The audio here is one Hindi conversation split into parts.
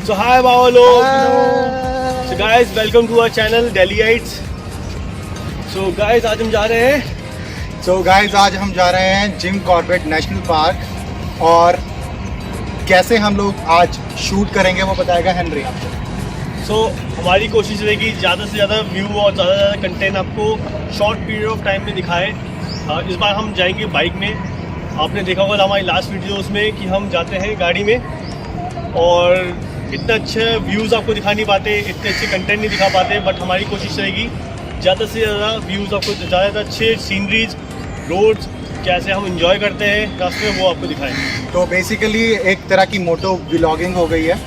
So hi Bawalo. So guys, welcome to our channel Delhiites. So guys, आज हम जा रहे हैं. So guys, आज हम जा रहे हैं जिम कॉर्बेट नेशनल पार्क और कैसे हम लोग आज शूट करेंगे वो बताएगा हेनरी आपको. So हमारी कोशिश रहेगी ज़्यादा से ज़्यादा व्यू और ज़्यादा से ज़्यादा कंटेंट आपको शॉर्ट पीरियड ऑफ टाइम में दिखाए. इस बार हम जाएंगे बाइक में. आपने देखा होगा हमारी लास्ट वीडियोस में कि हम जाते हैं गाड़ी में और इतना अच्छे व्यूज़ आपको दिखा नहीं पाते, इतने अच्छे कंटेंट नहीं दिखा पाते. बट हमारी कोशिश रहेगी ज़्यादा से ज़्यादा व्यूज़ आपको, ज़्यादा अच्छे सीनरीज, रोड्स कैसे हम इंजॉय करते हैं रास्ते में वो आपको दिखाएं. तो बेसिकली एक तरह की मोटो व्लॉगिंग हो गई है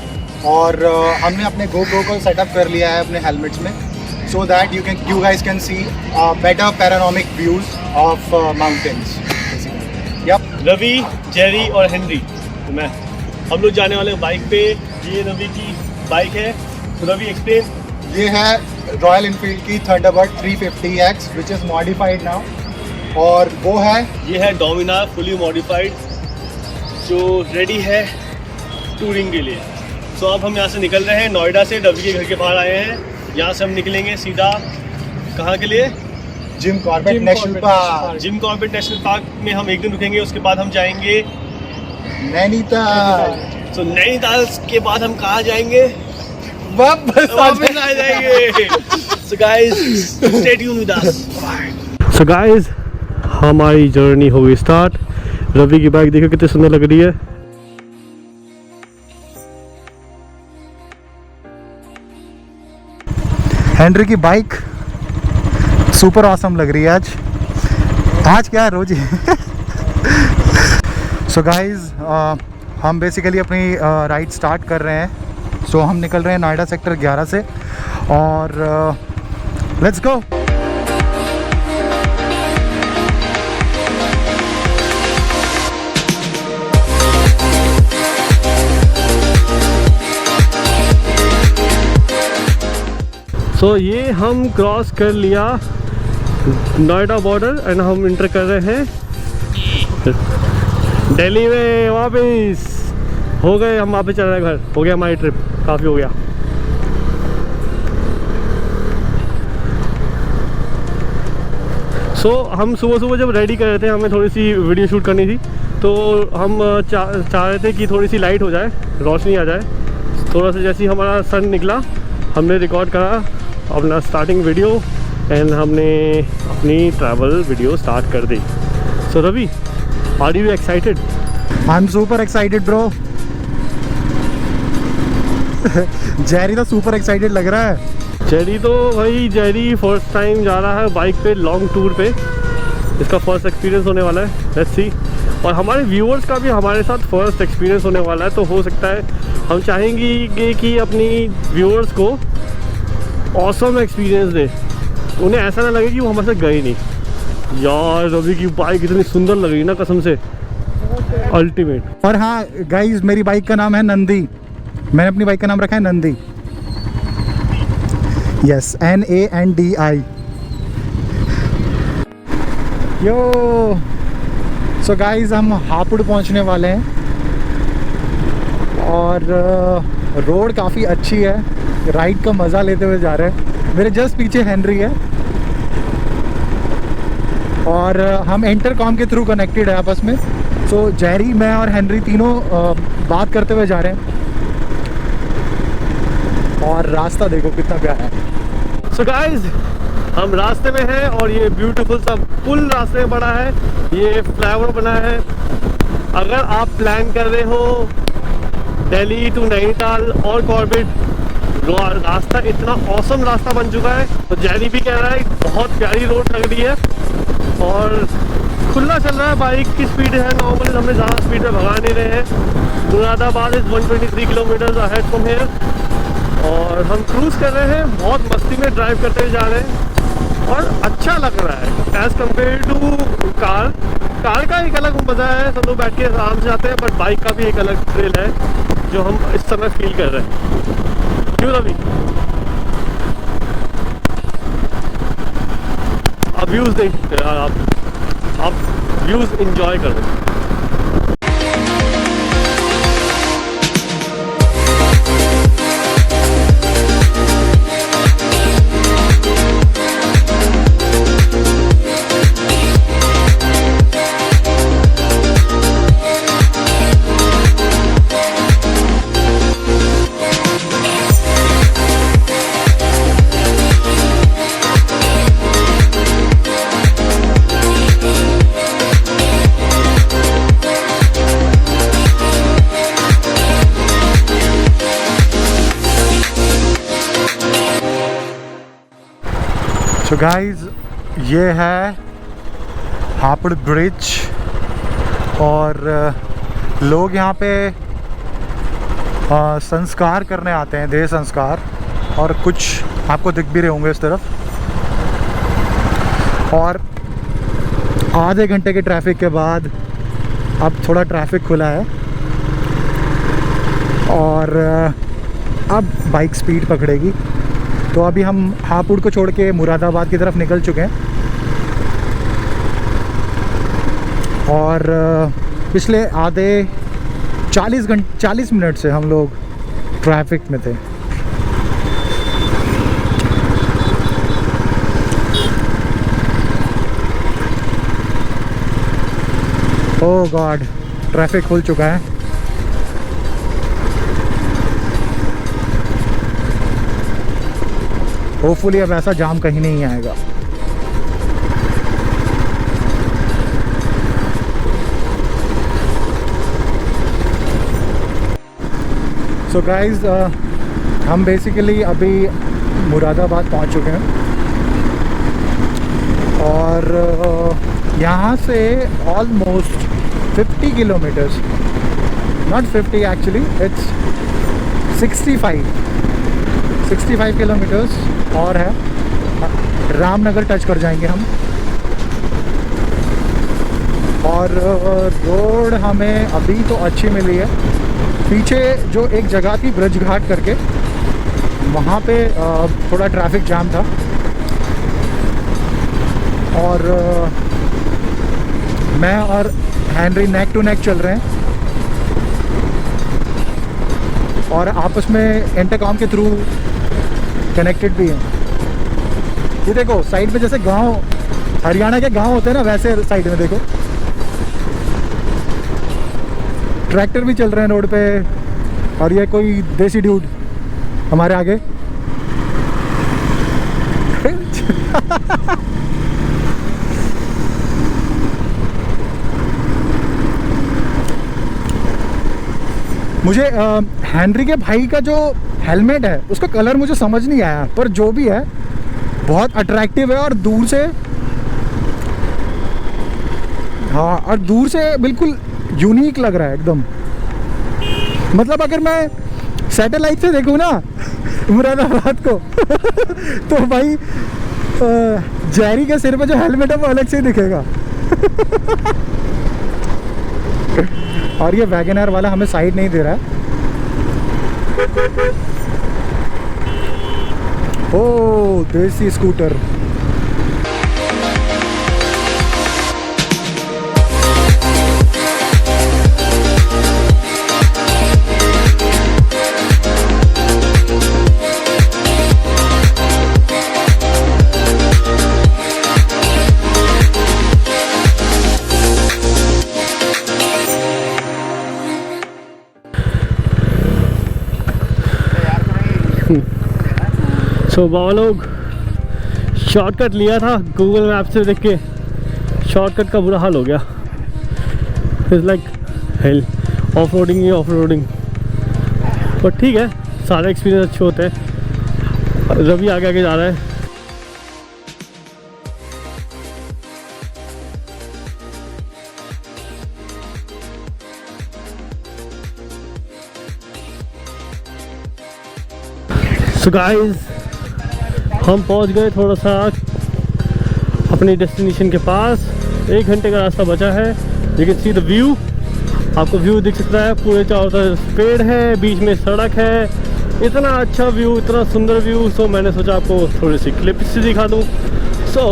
और हमने अपने GoPro को सेटअप कर लिया है अपने हेलमेट्स में so that you guys can see better panoramic views of mountains. Ravi, Jerry और हेनरी, तो मैं, हम लोग जाने वाले बाइक पे. ये रवि की बाइक है. तो रवि एक्सप्लेन. ये है रॉयल इनफील्ड की Thunderbird 350X which is modified now. और वो है, ये है डोमिनार फुली मॉडिफाइड जो रेडी है टूरिंग के लिए. सो अब हम यहाँ से निकल रहे हैं नोएडा से. रवि के घर के बाहर आए हैं. यहाँ से हम निकलेंगे सीधा कहाँ के लिए? Jim Corbett national park. Jim Corbett national park में हम एक दिन रुकेंगे. उसके बाद हम जाएंगे नैनीताल. तो नैनीताल के बाद हम कहाँ जाएंगे? वापस आ जाएंगे. So guys, stay tuned with us. So guys, हमारी जर्नी हो गई स्टार्ट. रवि की बाइक देखो कितनी सुंदर लग रही है. हेनरी की बाइक सुपर ऑसम लग रही है आज क्या है रोज ही. सो गाइज हम बेसिकली अपनी राइड स्टार्ट कर रहे हैं. सो हम निकल रहे हैं नोएडा सेक्टर 11 से और लेट्स गो. सो ये हम क्रॉस कर लिया नोएडा बॉर्डर एंड हम इंटर कर रहे हैं दिल्ली में. वापस हो गए हम, वापस चल रहे हैं घर. हो गया हमारी ट्रिप, काफ़ी हो गया. सो हम सुबह सुबह जब रेडी कर रहे थे, हमें थोड़ी सी वीडियो शूट करनी थी, तो हम चाह रहे थे कि थोड़ी सी लाइट हो जाए, रोशनी आ जाए. थोड़ा सा जैसे ही हमारा सन निकला हमने रिकॉर्ड करा अपना स्टार्टिंग वीडियो एंड हमने अपनी ट्रैवल वीडियो स्टार्ट कर दी. So Ravi, are you excited? I am super excited bro. Jerry तो सुपर एक्साइटेड लग रहा है. जेरी तो भाई, जेरी फर्स्ट टाइम जा रहा है बाइक पे लॉन्ग टूर पे. इसका फर्स्ट एक्सपीरियंस होने वाला है. Let's see. और हमारे व्यूअर्स का भी हमारे साथ फर्स्ट एक्सपीरियंस होने वाला है. तो हो सकता है हम चाहेंगे कि अपनी व्यूअर्स को ऑसम एक्सपीरियंस दे, उन्हें ऐसा ना लगे कि वो हमारे साथ गए नहीं. यार रवि की बाइक इतनी सुंदर लग रही है ना, कसम से अल्टीमेट. और हाँ गाइज, मेरी बाइक का नाम है नंदी. मैंने अपनी बाइक का नाम रखा है Nandi. Yes, NANDI. Yo so guys, हम हापुड़ पहुंचने वाले हैं और रोड काफ़ी अच्छी है. राइड का मज़ा लेते हुए जा रहे हैं. मेरे जस्ट पीछे हेनरी है और हम इंटरकॉम के थ्रू कनेक्टेड है आपस में. सो जेरी, मैं और हेनरी तीनों बात करते हुए जा रहे हैं और रास्ता देखो कितना प्यारा है. सो गाइज, हम रास्ते में हैं और ये ब्यूटीफुल सा पुल रास्ते में बना है. ये फ्लाईओवर बना है. अगर आप प्लान कर रहे हो दिल्ली टू नैनीताल और कॉर्बेट, रास्ता इतना ऑसम रास्ता बन चुका है. तो जेरी भी कह रहा है बहुत प्यारी रोड लग रही है और खुला चल रहा है. बाइक की स्पीड है नॉर्मल, हमने ज़्यादा स्पीड में भगा नहीं रहे हैं. Moradabad is 123 kilometres ahead from here और हम क्रूज़ कर रहे हैं. बहुत मस्ती में ड्राइव करते हुए जा रहे हैं और अच्छा लग रहा है as compare to car. Car का एक अलग मज़ा है, सब लोग बैठ के आराम से जाते हैं, बट बाइक का भी एक अलग थ्रिल है जो हम इस समय फील कर रहे हैं. क्यों रवि? आप व्यूज़ देख, आप व्यूज़ इंजॉय कर रहे हैं. सो गाइस, ये है हापुड़ ब्रिज और लोग यहाँ पे संस्कार करने आते हैं, देह संस्कार, और कुछ आपको दिख भी रहे होंगे इस तरफ। और आधे घंटे के ट्रैफिक के बाद अब थोड़ा ट्रैफिक खुला है और अब बाइक स्पीड पकड़ेगी। तो अभी हम हापुड़ को छोड़ के मुरादाबाद की तरफ निकल चुके हैं और पिछले आधे 40 मिनट से हम लोग ट्रैफिक में थे। ओह गॉड, ट्रैफिक खुल चुका है। होपफुली अब ऐसा जाम कहीं नहीं आएगा। सो गाइज, हम बेसिकली अभी मुरादाबाद पहुंच चुके हैं और यहाँ से almost 50 kilometres, not 50 actually, it's 65 kilometres और है, रामनगर टच कर जाएंगे हम। और रोड हमें अभी तो अच्छी मिली है। पीछे जो एक जगह थी ब्रज घाट करके, वहाँ पे थोड़ा ट्रैफिक जाम था और मैं और हेनरी नेक टू नेक चल रहे हैं और आपस में इंटरकॉम के थ्रू कनेक्टेड भी हैं। ये देखो साइड में जैसे गांव, हरियाणा के गांव होते हैं ना, वैसे साइड में देखो ट्रैक्टर भी चल रहे हैं रोड पे। और ये कोई देसी ड्यूड हमारे आगे मुझे हेनरी के भाई का जो हेलमेट है उसका कलर मुझे समझ नहीं आया, पर जो भी है बहुत अट्रैक्टिव है और दूर से, हाँ, और दूर से बिल्कुल यूनिक लग रहा है एकदम। मतलब अगर मैं सैटेलाइट से देखूँ ना मुरादाबाद को तो भाई जेरी के सिर पे जो हेलमेट है वो अलग से ही दिखेगा और ये वैगनआर वाला हमें साइड नहीं दे रहा है। ओ देसी स्कूटर। तो बाबा लोग शॉर्टकट लिया था गूगल मैप से देख के, शॉर्टकट का बुरा हाल हो गया। It's like hell, off roading he off roading, पर ठीक है, सारे एक्सपीरियंस अच्छे होते हैं। रवि आगे आगे जा रहा है। सो गाइस, हम पहुंच गए थोड़ा सा अपनी डेस्टिनेशन के पास। 1 घंटे का रास्ता बचा है। You can see the view, आपको व्यू दिख सकता है। पूरे चारों तरफ पेड़ है, बीच में सड़क है। इतना अच्छा व्यू, इतना सुंदर व्यू। सो मैंने सोचा आपको थोड़ी सी क्लिप्स दिखा दूँ। So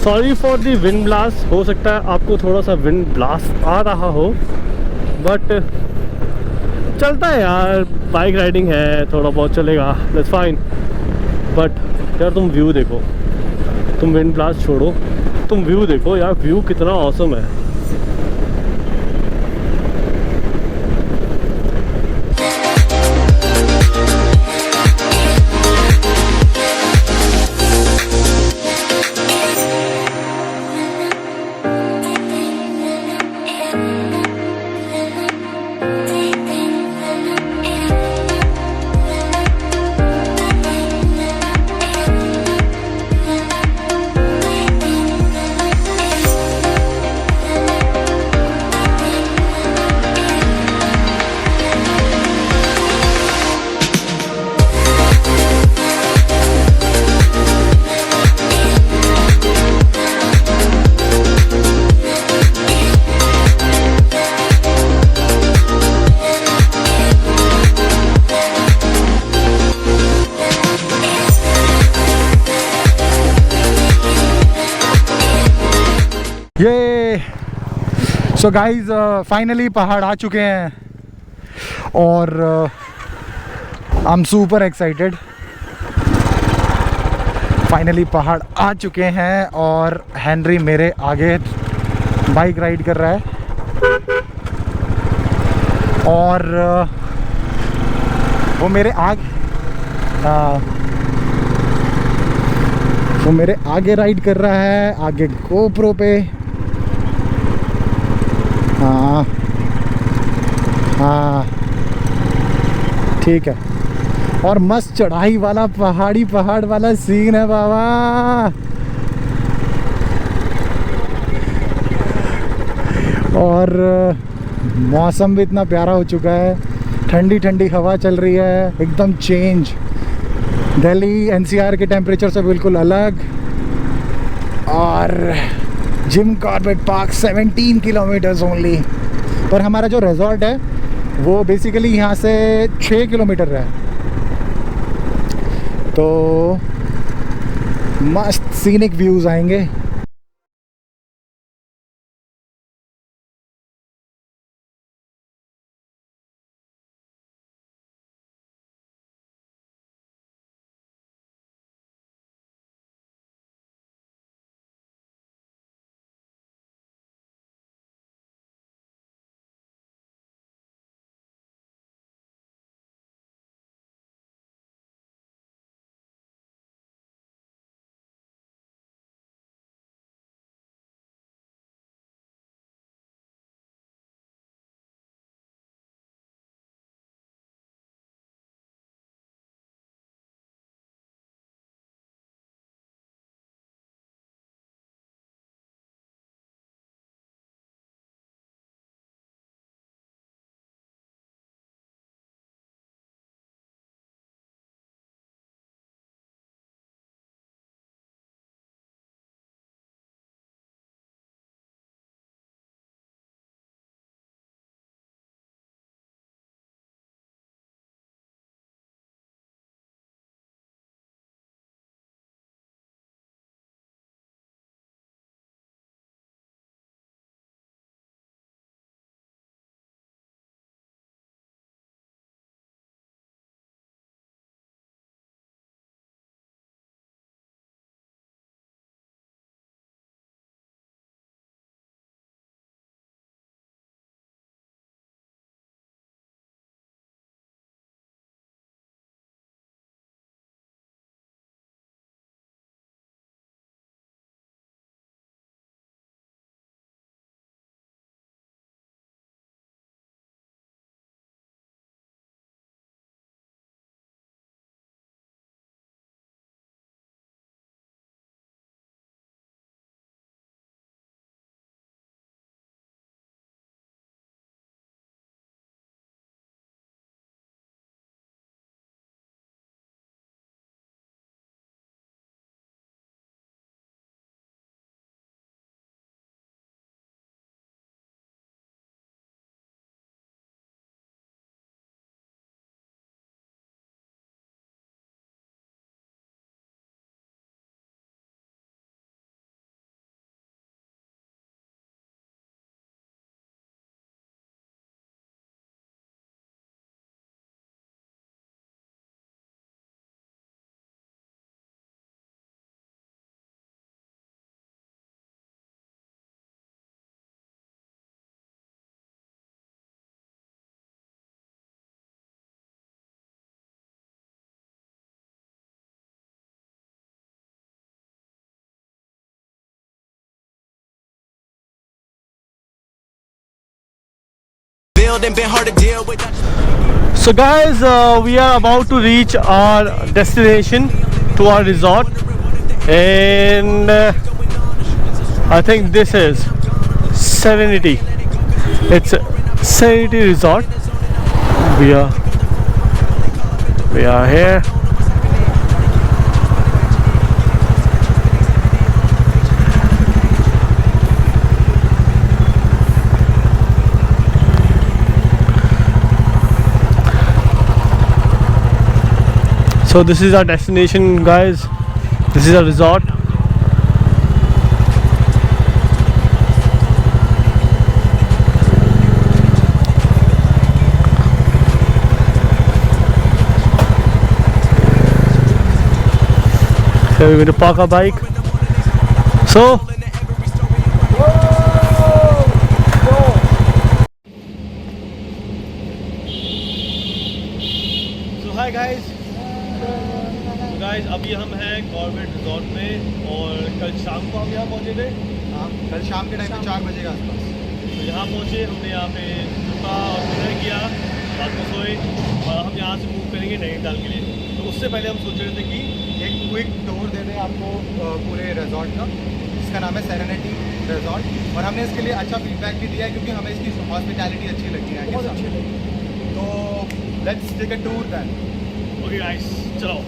sorry for the wind blast. हो सकता है आपको थोड़ा सा विंड ब्लास्ट आ रहा हो, बट चलता है यार, बाइक राइडिंग है, थोड़ा बहुत चलेगा, दैट्स फाइन। बट यार तुम व्यू देखो, तुम विंड ब्लास्ट छोड़ो, तुम व्यू देखो यार, व्यू कितना ऑसम है। सो गाइज फाइनली पहाड़ आ चुके हैं और आई एम सुपर एक्साइटेड। फाइनली पहाड़ आ चुके हैं और हेनरी मेरे आगे बाइक राइड कर रहा है और वो मेरे आगे राइड कर रहा है, आगे गोप्रो पे। हाँ हाँ ठीक है। और मस्त चढ़ाई वाला पहाड़ वाला सीन है बाबा। और मौसम भी इतना प्यारा हो चुका है, ठंडी ठंडी हवा चल रही है, एकदम चेंज। दिल्ली एनसीआर के टेम्परेचर से बिल्कुल अलग। और Jim Corbett park 17 kilometres only. पर हमारा जो रिजॉर्ट है वो बेसिकली यहाँ से 6 किलोमीटर है। तो मस्त सीनिक व्यूज़ आएंगे। So guys, we are about to reach our destination, to our resort, and I think this is Serenity. It's Serenity Resort. We are here. So this is our destination, guys. This is our resort. We're going to park our bike. So hi guys. अभी हम हैं गवर्नमेंट रिजॉर्ट में और कल शाम को हम यहाँ पहुँचे थे। हाँ, कल शाम के टाइम पे 4 बजे के आसपास तो यहाँ पहुँचे, हमने यहाँ पे रुका और डिनर किया, रात को सोए और हम यहाँ से मूव करेंगे नैनीताल के लिए। तो उससे पहले हम सोच रहे थे कि एक क्विक टूर दे दें आपको पूरे रिजॉर्ट का, जिसका नाम है सेरेनिटी रिजॉर्ट, और हमने इसके लिए अच्छा फीडबैक भी दिया है क्योंकि हमें इसकी हॉस्पिटैलिटी अच्छी लगी है। बहुत अच्छी लगी। तो let's take a tour then. Okay guys, चलो।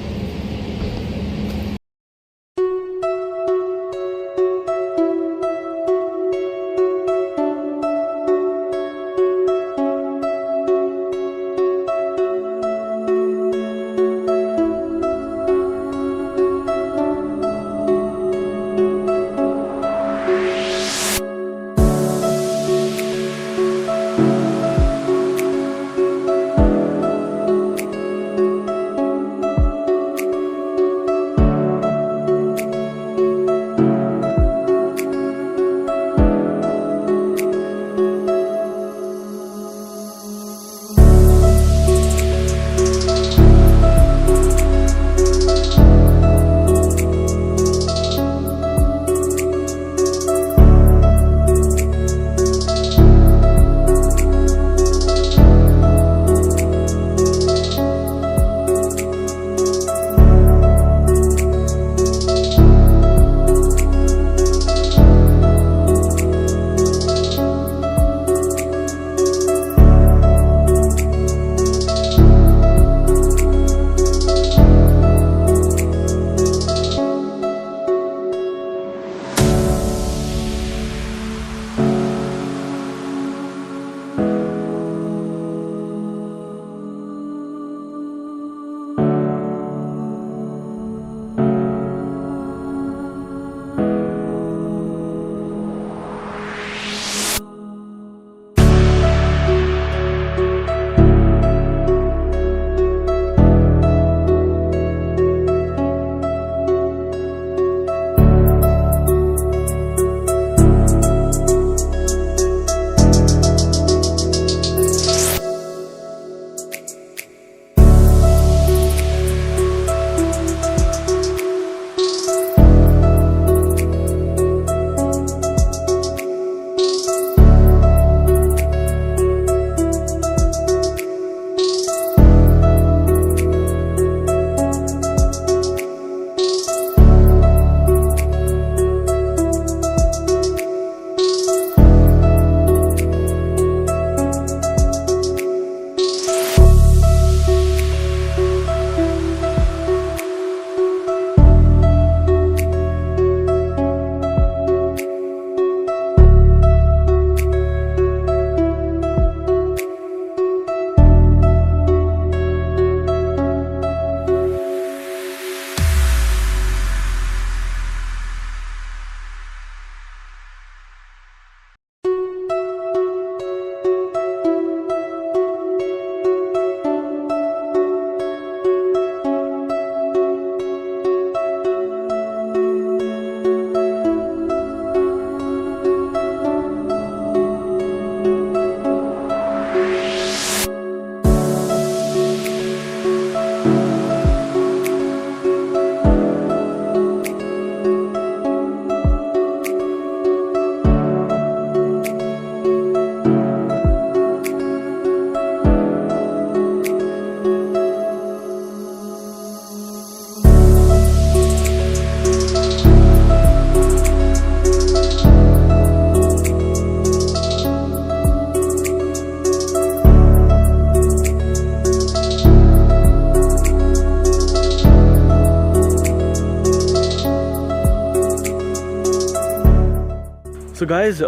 सो गाइज़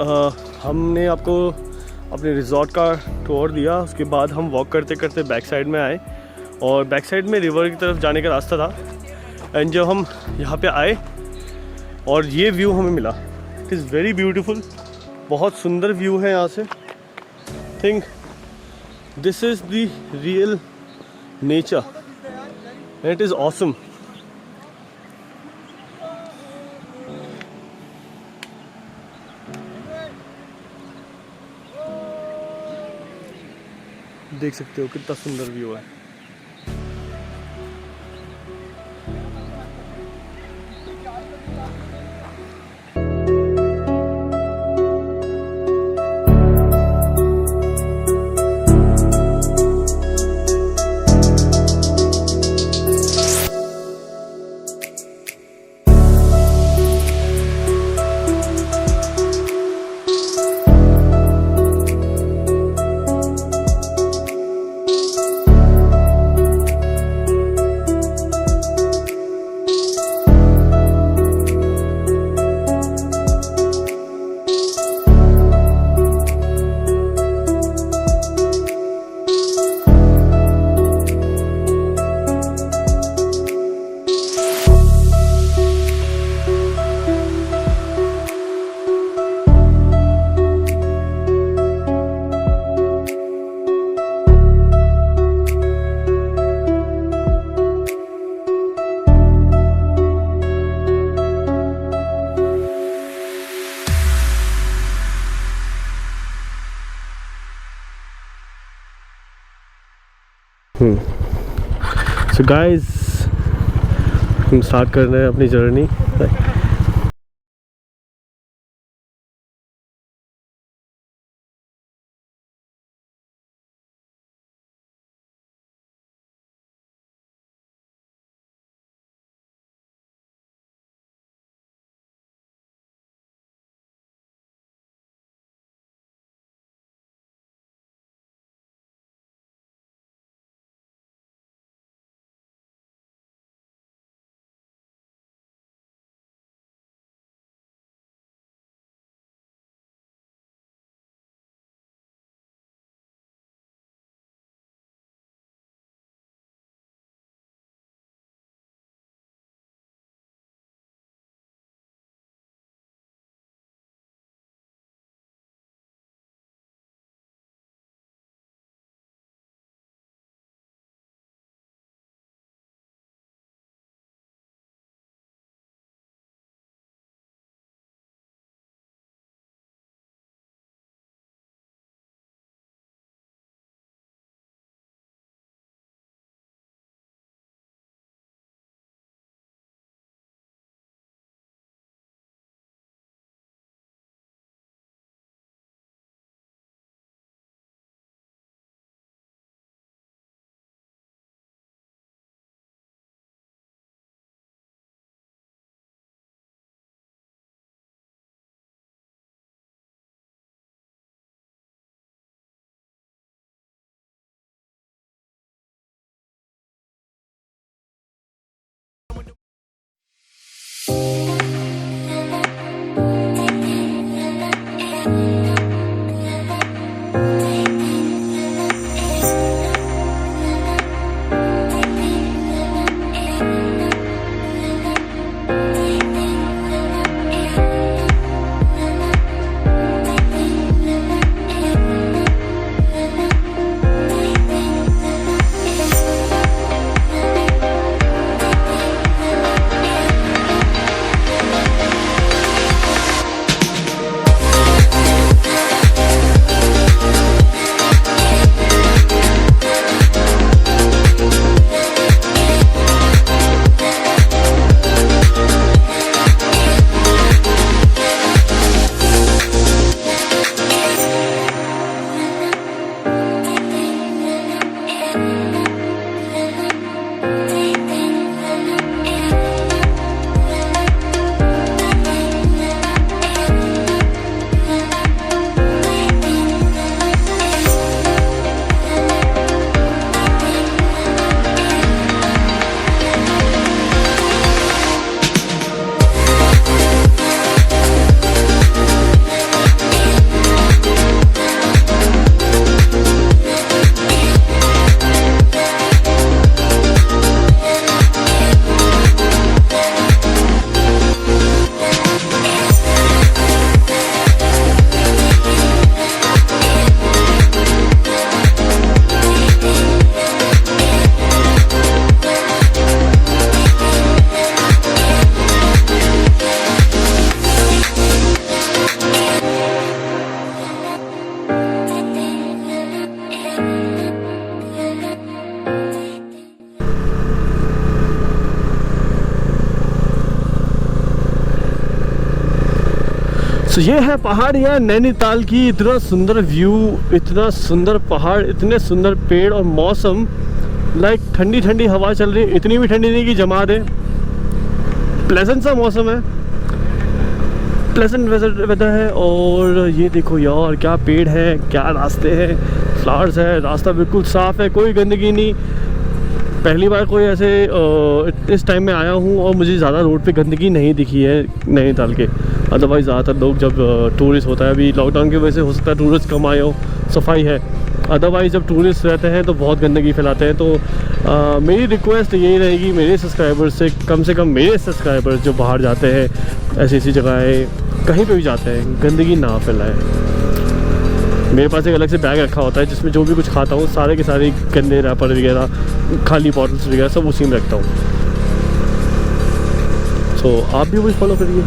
हमने आपको अपने रिज़ॉर्ट का टूर दिया। उसके बाद हम वॉक करते करते बैक साइड में आए और बैक साइड में रिवर की तरफ जाने का रास्ता था। एंड जब हम यहाँ पे आए और ये व्यू हमें मिला, इट इज़ वेरी ब्यूटीफुल, बहुत सुंदर व्यू है यहाँ से। Think this is the real nature and it is awesome. देख सकते हो कितना सुंदर व्यू है। सो गाइस हम स्टार्ट कर रहे हैं अपनी जर्नी। So, ये है पहाड़ियाँ नैनीताल की। इतना सुंदर व्यू, इतना सुंदर पहाड़, इतने सुंदर पेड़ और मौसम। लाइक ठंडी ठंडी हवा चल रही है, इतनी भी ठंडी नहीं कि जमा दे। प्लेजेंट सा मौसम है, प्लेजेंट वेदर है। और ये देखो यार, क्या पेड़ है, क्या रास्ते हैं, फ्लावर्स है, रास्ता बिल्कुल साफ़ है, कोई गंदगी नहीं। पहली बार कोई ऐसे इस टाइम में आया हूँ और मुझे ज़्यादा रोड पे गंदगी नहीं दिखी है नैनीताल के। अदरवाइज़ ज़्यादातर लोग जब टूरिस्ट होता है, अभी लॉकडाउन की वजह से हो सकता है टूरिस्ट कम आए हो, सफाई है। अदरवाइज़ जब टूरिस्ट रहते हैं तो बहुत गंदगी फैलाते हैं। तो मेरी रिक्वेस्ट यही रहेगी मेरे सब्सक्राइबर्स से कम मेरे सब्सक्राइबर्स जो बाहर जाते हैं, ऐसी ऐसी जगहें कहीं पे भी जाते हैं, गंदगी ना फैलाएं। मेरे पास एक अलग से बैग रखा होता है जिसमें जो भी कुछ खाता हूँ सारे के सारे गंदे रैपर वगैरह, खाली बॉटल्स वगैरह सब उसी में रखता हूँ। सो आप भी वही फॉलो करिए।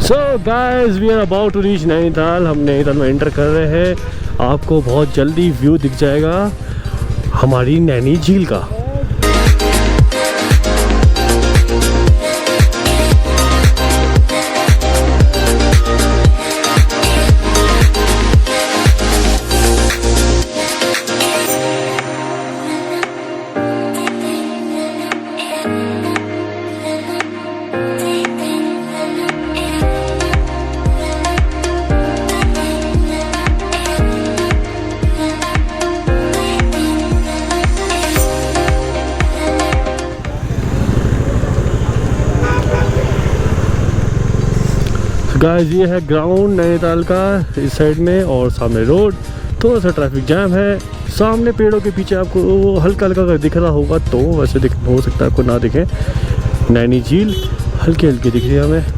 So guys, we are about to reach Nainital. हम नैनीताल में एंटर कर रहे हैं। आपको बहुत जल्दी व्यू दिख जाएगा हमारी नैनी झील का। गाइस, ये है ग्राउंड नैनीताल का इस साइड में, और सामने रोड, थोड़ा सा ट्रैफिक जैम है। सामने पेड़ों के पीछे आपको हल्का हल्का अगर दिख रहा होगा तो, वैसे हो सकता है आपको ना दिखे, नैनी झील हल्की हल्की दिख रही है हमें।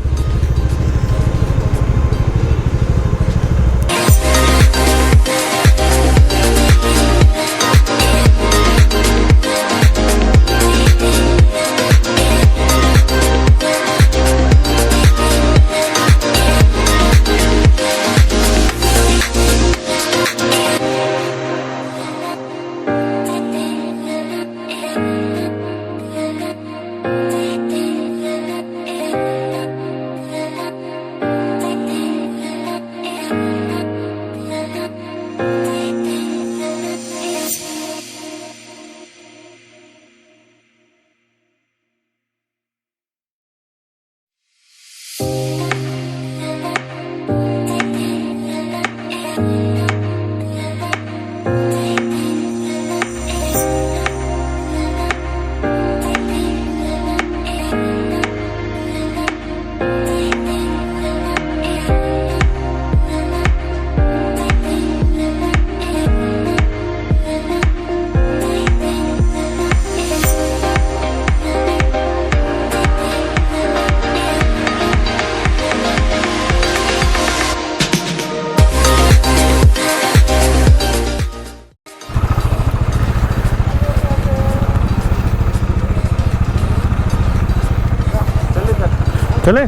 चले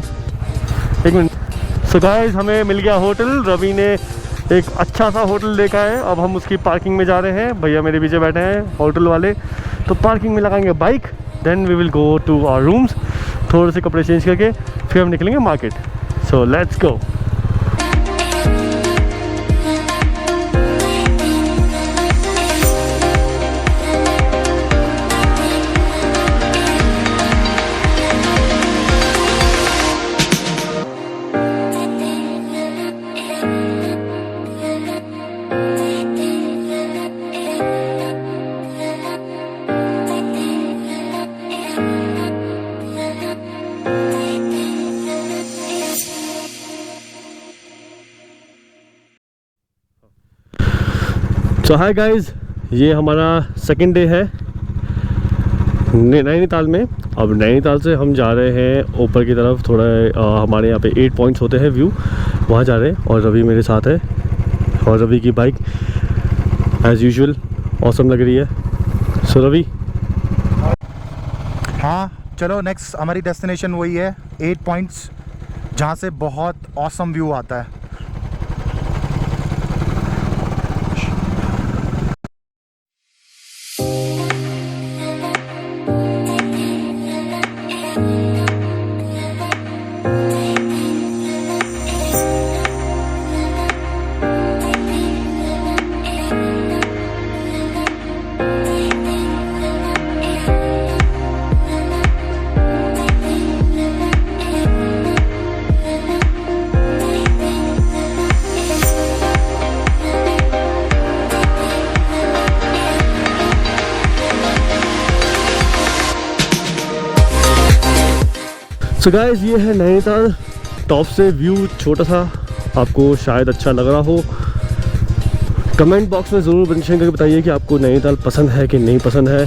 एक मिनट। सो गाइस हमें मिल गया होटल, रवि ने एक अच्छा सा होटल देखा है। अब हम उसकी पार्किंग में जा रहे हैं, भैया मेरे पीछे बैठे हैं होटल वाले। तो पार्किंग में लगाएंगे bike, then we will go to our rooms, थोड़े से कपड़े चेंज करके फिर हम निकलेंगे market. So let's go. So hi guys, ये हमारा सेकंड डे है नैनीताल में। अब नैनीताल से हम जा रहे हैं ऊपर की तरफ, थोड़ा हमारे यहाँ पे 8 पॉइंट्स होते हैं व्यू, वहाँ जा रहे हैं। और रवि मेरे साथ है और रवि की बाइक एज़ यूजुअल ऑसम लग रही है। सो रवि, हाँ चलो नेक्स्ट हमारी डेस्टिनेशन वही है 8 पॉइंट्स, जहाँ से बहुत ऑसम व्यू आता है। सो गाइस ये है नैनीताल, टॉप से व्यू छोटा सा, आपको शायद अच्छा लग रहा हो। कमेंट बॉक्स में ज़रूर मेंशन करके बताइए कि आपको नैनीताल पसंद है कि नहीं पसंद है।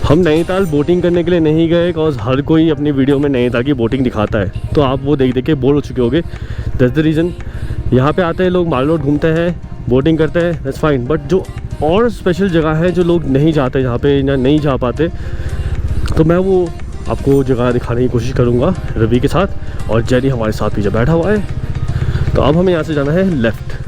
हम नैनीताल बोटिंग करने के लिए नहीं गए, बिकॉज हर कोई अपनी वीडियो में नैनीताल की बोटिंग दिखाता है, तो आप वो देख देख के बोर हो चुके होगे। दैट्स द रीज़न यहाँ पे आते हैं लोग, माल रोड घूमते हैं, बोटिंग करते हैं, दैट्स फाइन। बट जो और स्पेशल जगह है जो लोग नहीं जाते, जहाँ पे या नहीं जा पाते, तो मैं वो आपको जगह दिखाने की कोशिश करूँगा रवि के साथ। और जेरी हमारे साथ पीछे बैठा हुआ है। तो अब हमें यहाँ से जाना है लेफ़्ट।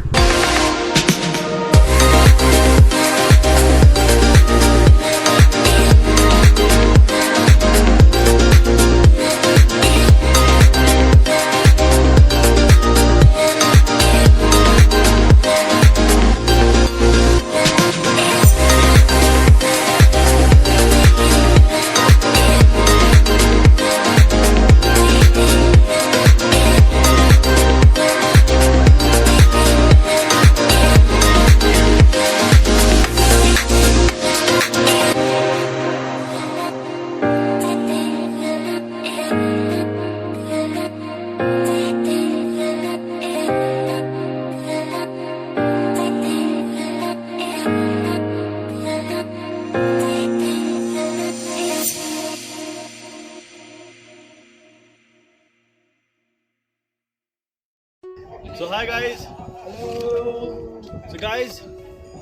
सो हाय गाइस,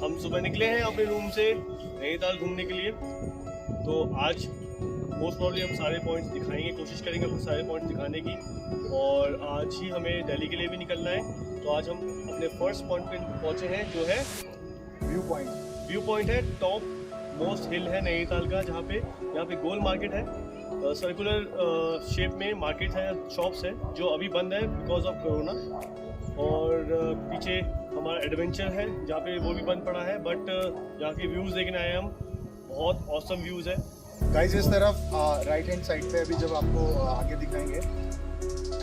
हम सुबह निकले हैं अपने रूम से नैनीताल घूमने के लिए। तो आज मोस्ट प्रॉब्ली हम सारे पॉइंट्स दिखाएंगे, कोशिश करेंगे अपने सारे पॉइंट्स दिखाने की। और आज ही हमें दिल्ली के लिए भी निकलना है। तो आज हम अपने फर्स्ट पॉइंट पे पहुंचे हैं, जो है व्यू पॉइंट है, टॉप मोस्ट हिल है नैनीताल का, जहाँ पे गोल मार्केट है, सर्कुलर शेप में मार्केट है, शॉप्स है, जो अभी बंद है बिकॉज ऑफ कोरोना। और पीछे हमारा एडवेंचर है, जहाँ पे वो भी बंद पड़ा है, बट यहाँ के व्यूज़ देखने आए हम, बहुत ऑसम व्यूज़ है। गाइस इस तरफ राइट हैंड साइड पे अभी जब आपको आगे दिखाएंगे,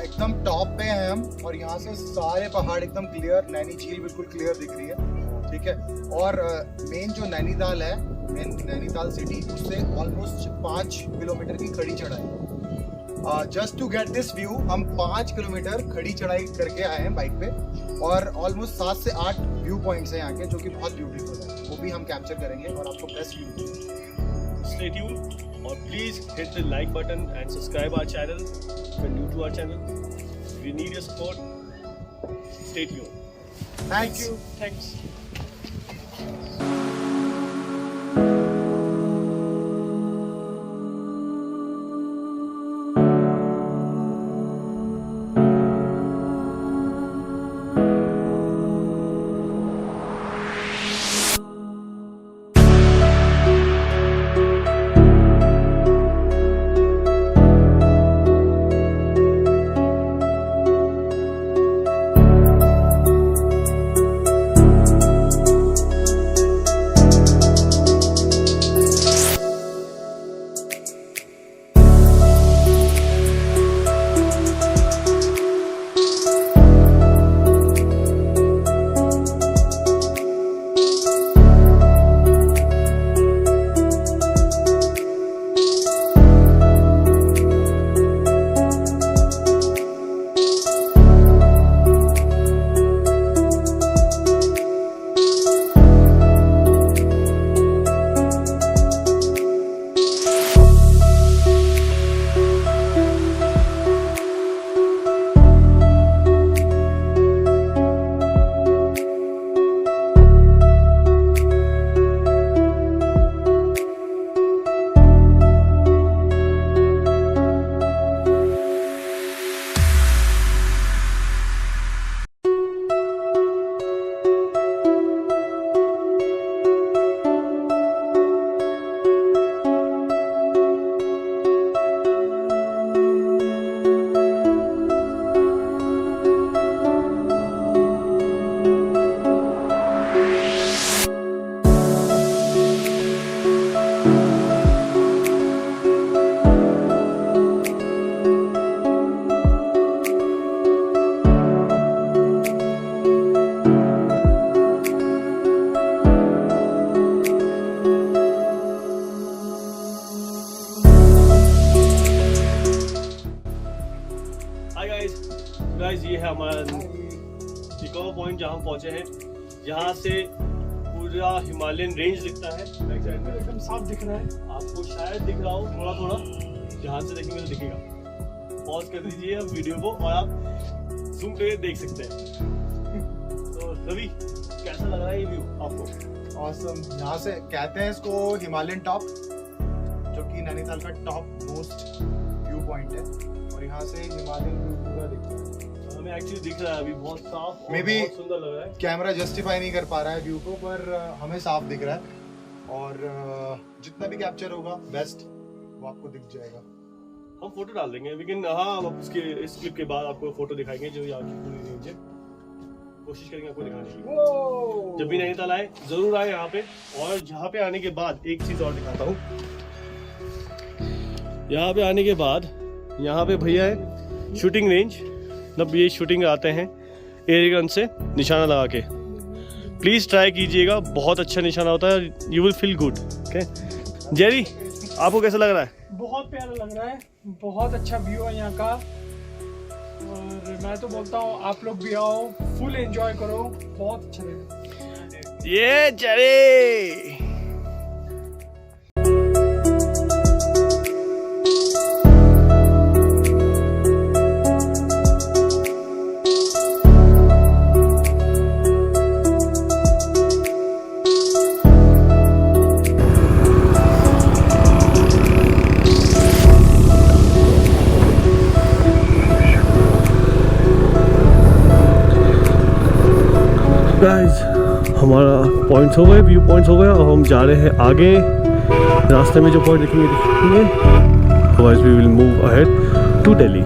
एकदम टॉप पे हैं हम, और यहाँ से सारे पहाड़ एकदम क्लियर, नैनी झील बिल्कुल क्लियर दिख रही है, ठीक है। और मेन जो नैनीताल है, मेन नैनीताल सिटी, उससे ऑलमोस्ट 5 किलोमीटर की खड़ी चढ़ाई। Just to get this view हम 5 किलोमीटर खड़ी चढ़ाई करके आए हैं बाइक पे, और ऑलमोस्ट 7 से 8 व्यू पॉइंट्स हैं यहाँ के, जो कि बहुत ब्यूटीफुल है, वो भी हम कैप्चर करेंगे और आपको बेस्ट व्यू देंगे। Stay tuned और please hit the like button and subscribe our channel if you're new to our channel. We need your support. Stay tuned. Thank you. Thanks. Guys ये है हमारा एक और पॉइंट जहाँ हम पहुंचे हैं। यहाँ से पूरा हिमालयन रेंज दिखता है। बैक साइड में एकदम साफ दिख रहा है, आपको शायद दिख रहा हो थोड़ा थोड़ा, जहाँ से देखेंगे तो दिखेगा। पॉज कर दीजिए अब वीडियो को और आप जूम करके देख सकते हैं। तो रवि कैसा लग रहा है ये व्यू आपको? ऑसम। यहाँ से कहते हैं इसको हिमालयन टॉप, जो कि नैनीताल का टॉप मोस्ट व्यू पॉइंट है, और यहाँ से हिमालयन व्यू पूरा दिखता है। हमें एक्चुअली दिख रहा है अभी बहुत साफ और Maybe बहुत सुंदर लग रहा है। कैमरा जस्टिफाई नहीं कर पा रहा है व्यू को, पर हमें साफ दिख रहा है, और जितना भी कैप्चर होगा बेस्ट वो आपको दिख जाएगा। हम फोटो डाल देंगे, लेकिन हाँ हम उसके इस क्लिप के बाद आपको फोटो दिखाएंगे जो यहाँ की पूरी रेंज है। कोशिश करेंगे आपको दिखाने की। जब भी नैनीताल आए जरूर आए यहाँ पे। और यहाँ पे आने के बाद एक चीज और दिखाता हूँ। यहाँ पे आने के बाद यहाँ पे भैया है शूटिंग रेंज, मतलब ये शूटिंग आते हैं एयर गन से निशाना लगा के। प्लीज ट्राई कीजिएगा, बहुत अच्छा निशाना होता है, you will feel good. Okay Jerry, आपको कैसा लग रहा है? बहुत प्यारा लग रहा है, बहुत अच्छा व्यू है यहाँ का, और मैं तो बोलता हूँ आप लोग भी आओ, फुल एंजॉय करो, बहुत अच्छा लगेगा। ये जेरी गाइस हमारा पॉइंट्स हो गए, व्यू पॉइंट्स हो गए, और हम जा रहे हैं आगे। रास्ते में जो पॉइंट दिखेंगे guys we will move ahead to Delhi.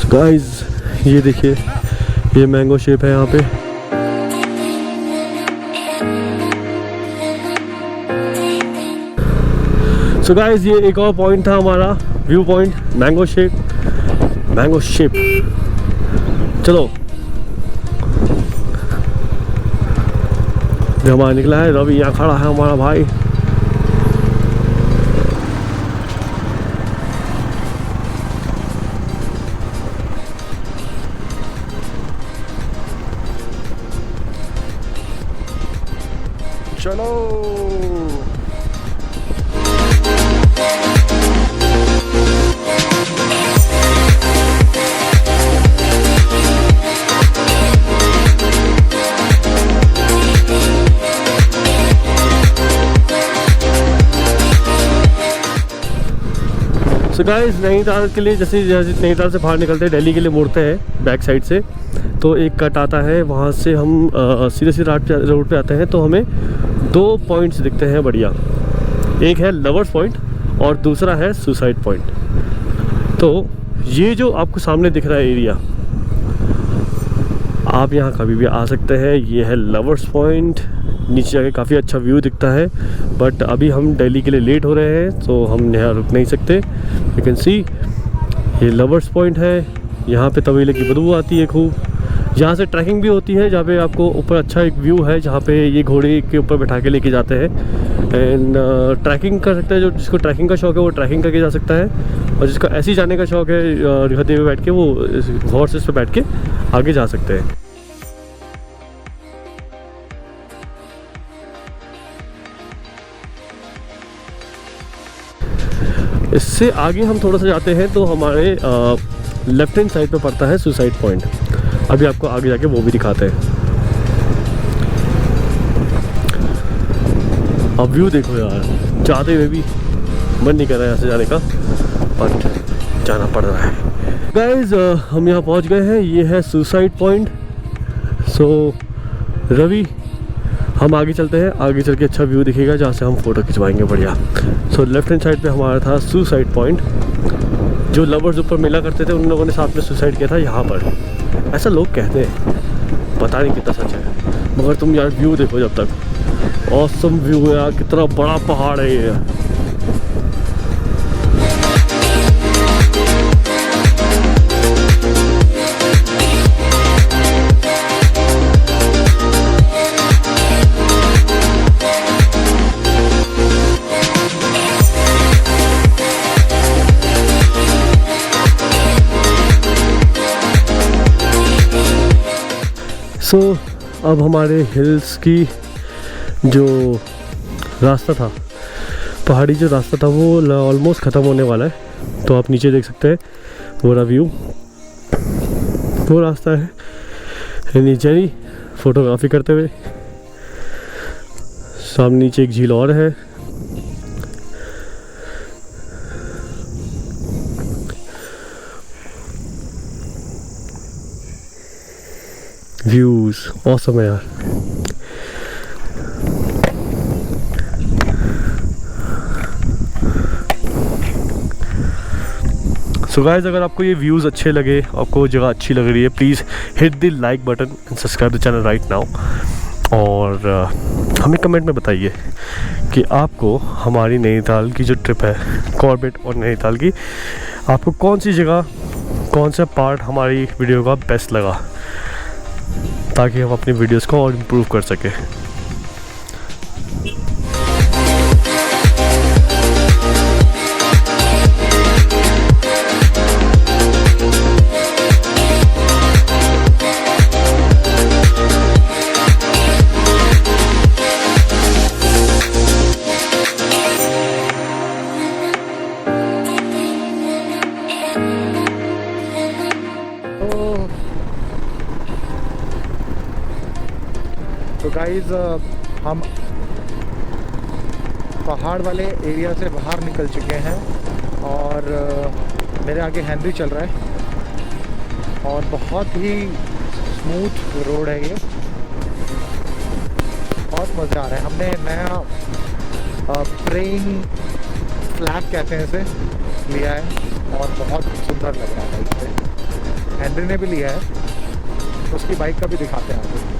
Guys ये देखिए, ये मैंगो शेप है यहाँ पे। सो गाइस ये एक और पॉइंट था हमारा, व्यू पॉइंट मैंगो शेप। चलो हमारा निकला है, रवि यहाँ खड़ा है हमारा भाई। चलो सो गाइस नैनीताल के लिए जैसे नैनीताल से बाहर निकलते हैं, दिल्ली के लिए मुड़ते हैं बैक साइड से, तो एक कट आता है, वहाँ से हम सीधे सीधे रोड पे आते हैं, तो हमें दो पॉइंट्स दिखते हैं बढ़िया। एक है लवर्स पॉइंट और दूसरा है सुसाइड पॉइंट। तो ये जो आपको सामने दिख रहा है एरिया, आप यहाँ कभी भी आ सकते हैं। ये है लवर्स पॉइंट, नीचे जाके काफ़ी अच्छा व्यू दिखता है, बट अभी हम दिल्ली के लिए लेट हो रहे हैं तो हम यहाँ रुक नहीं सकते। यू कैन सी ये लवर्स पॉइंट है, यहाँ पे तबेले की बदबू आती है खूब। यहाँ से ट्रैकिंग भी होती है, जहाँ पे आपको ऊपर अच्छा एक व्यू है, जहाँ पे ये घोड़े के ऊपर बैठा के लेके जाते हैं, एंड ट्रैकिंग कर सकते हैं। जो जिसको ट्रैकिंग का शौक है वो ट्रैकिंग करके जा सकता है, और जिसको ऐसे ही जाने का शौक है रिहते में बैठ के, वो हॉर्सेस पे बैठ के आगे जा सकते हैं। इससे आगे हम थोड़ा सा जाते हैं तो हमारे लेफ्ट हैंड साइड पे पड़ता है सुसाइड पॉइंट। अभी आपको आगे जाके वो भी दिखाते हैं। अब व्यू देखो यार, जाते हुए भी मन नहीं कर रहा है यहाँ से जाने का, बट जाना पड़ रहा है। गाइज हम यहाँ पहुँच गए हैं, ये है सुसाइड पॉइंट। सो रवि, हम आगे चलते हैं, आगे चल के अच्छा व्यू दिखेगा जहाँ से हम फ़ोटो खिंचवाएंगे बढ़िया। सो लेफ्ट हैंड साइड पे हमारा था सुसाइड पॉइंट, जो लवर्स ऊपर मिला करते थे उन लोगों ने साथ में सुसाइड किया था यहाँ पर, ऐसा लोग कहते हैं, पता नहीं कितना सच है। मगर तुम यार व्यू देखो जब तक, ऑसम व्यू है यार, कितना बड़ा पहाड़ है ये। सो अब हमारे हिल्स की जो रास्ता था, पहाड़ी जो रास्ता था वो ऑलमोस्ट ख़त्म होने वाला है। तो आप नीचे देख सकते हैं वो रहा व्यू, वो रास्ता है नीचे ही फोटोग्राफी करते हुए। सामने नीचे एक झील और है। व्यूज ऑसम है यार। सो गाइस, अगर आपको ये व्यूज़ अच्छे लगे, आपको जगह अच्छी लग रही है, please hit the like button and subscribe the channel right now. और हमें कमेंट में बताइए कि आपको हमारी नैनीताल की जो ट्रिप है, कॉर्बेट और नैनीताल की, आपको कौन सी जगह, कौन सा पार्ट हमारी वीडियो का बेस्ट लगा, ताकि हम अपनी वीडियोस को और इम्प्रूव कर सकें। तो गाइज हम पहाड़ वाले एरिया से बाहर निकल चुके हैं और मेरे आगे हेनरी चल रहा है और बहुत ही स्मूथ रोड है ये, बहुत मज़ा आ रहा है। हमने नया प्रेइंग फ्लैग कहते हैं इसे, लिया है और बहुत सुंदर लग रहा है बाइक पे। हेनरी ने भी लिया है, उसकी बाइक का भी दिखाते हैं आपको।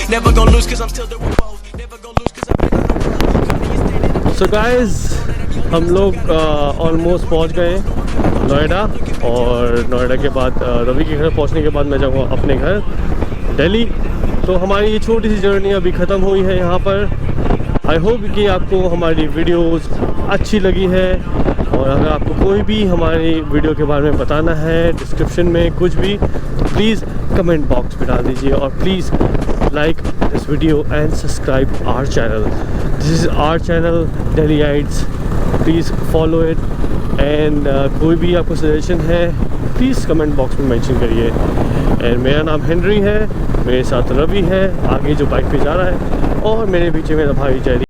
Never gonna lose cause I'm still there with both. Never gonna lose cause I've been on the road. Company is standing up. So guys हम लोग ऑलमोस्ट पहुंच गए हैं नोएडा, और नोएडा के बाद रवि के घर पहुंचने के बाद मैं जाऊंगा अपने घर दिल्ली। तो हमारी ये छोटी सी जर्नी अभी ख़त्म हुई है यहाँ पर। आई होप कि आपको हमारी वीडियोस अच्छी लगी है, और अगर आपको कोई भी हमारी वीडियो के बारे में बताना है, डिस्क्रिप्शन में कुछ भी, प्लीज़ कमेंट बॉक्स में डाल दीजिए, और please like this video and subscribe our channel. This is our channel Delhiites. Please follow it, and कोई भी आपको सजेशन है प्लीज़ कमेंट बॉक्स में मेंशन करिए। एंड मेरा नाम हेनरी है, मेरे साथ रवि है आगे जो बाइक पे जा रहा है, और मेरे पीछे मेरा भाई जयदीप